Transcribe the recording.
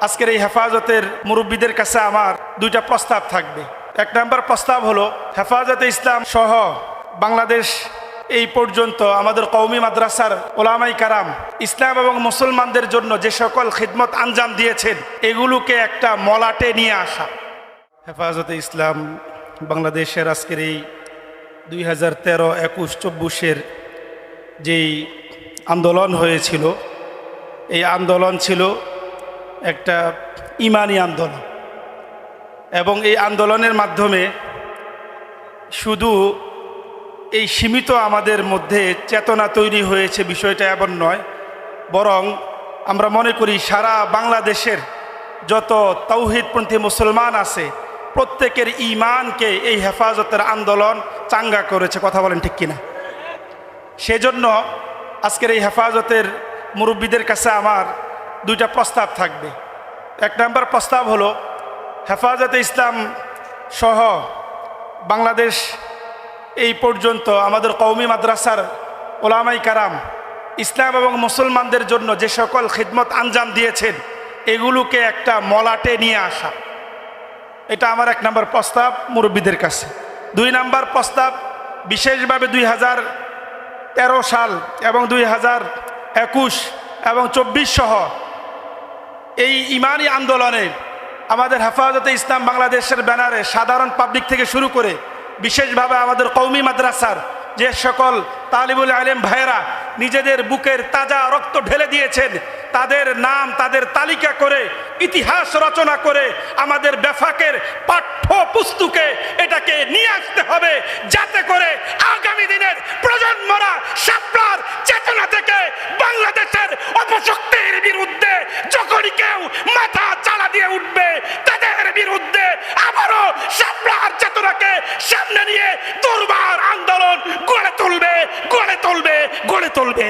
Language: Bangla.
আজকের এই হেফাজতের মুরব্বীদের কাছে আমার দুইটা প্রস্তাব থাকবে। এক নম্বর প্রস্তাব হলো, হেফাজতে ইসলাম সহ বাংলাদেশ এই পর্যন্ত আমাদের কওমি মাদ্রাসার ওলামাই কারাম ইসলাম এবং মুসলমানদের জন্য যে সকল খিদমত আঞ্জাম দিয়েছেন এগুলোকে একটা মলাটে নিয়ে আসা। হেফাজতে ইসলাম বাংলাদেশের আজকের এই 2013-21-24 যেই আন্দোলন হয়েছিল, এই আন্দোলন ছিল একটা ইমানি আন্দোলন এবং এই আন্দোলনের মাধ্যমে শুধু এই সীমিত আমাদের মধ্যে চেতনা তৈরি হয়েছে বিষয়টা এমন নয়, বরং আমরা মনে করি সারা বাংলাদেশের যত তাওহীদপন্থী মুসলমান আছে প্রত্যেকের ঈমানকে এই হেফাজতের আন্দোলন চাঙ্গা করেছে। কথা বলেন ঠিক কিনা? সেজন্য আজকের এই হেফাজতের মুরব্বীদের কাছে আমার দুইটা প্রস্তাব থাকবে। এক নম্বর প্রস্তাব হলো, হেফাজতে ইসলাম সহ বাংলাদেশ এই পর্যন্ত আমাদের কওমি মাদ্রাসার ওলামাই কারাম ইসলাম এবং মুসলমানদের জন্য যে সকল খিদমত আঞ্জাম দিয়েছেন এগুলোকে একটা মলাটে নিয়ে আসা। এটা আমার এক নম্বর প্রস্তাব মুরব্বীদের কাছে। দুই নম্বর প্রস্তাব, বিশেষভাবে 2013 সাল এবং 2021 এবং 24 সহ এই ইমানি আন্দোলনে আমাদের হেফাজতে ইসলাম বাংলাদেশের ব্যানারে সাধারণ পাবলিক থেকে শুরু করে বিশেষভাবে আমাদের কওমি মাদ্রাসার যে সকল তালিবুল আলেম ভাইয়েরা নিজেদের বুকের তাজা রক্ত ঢেলে দিয়েছেন তাদের নাম, তাদের তালিকা করে ইতিহাস রচনা করে আমাদের বেফাকের পাঠ্য পুস্তকে এটাকে নিয়ে আসতে হবে, যাতে করে আগামী দিনের প্রজন্মরা শাপলার চেতনা থেকে বাংলাদেশের অপশক্তির বিরুদ্ধে যখনই কেউ মাথা চালা দিয়ে উঠবে তাদের বিরুদ্ধে আবারও শাপলার চেতনাকে সামনে নিয়ে দুর্বার আন্দোলন গড়ে তুলবে।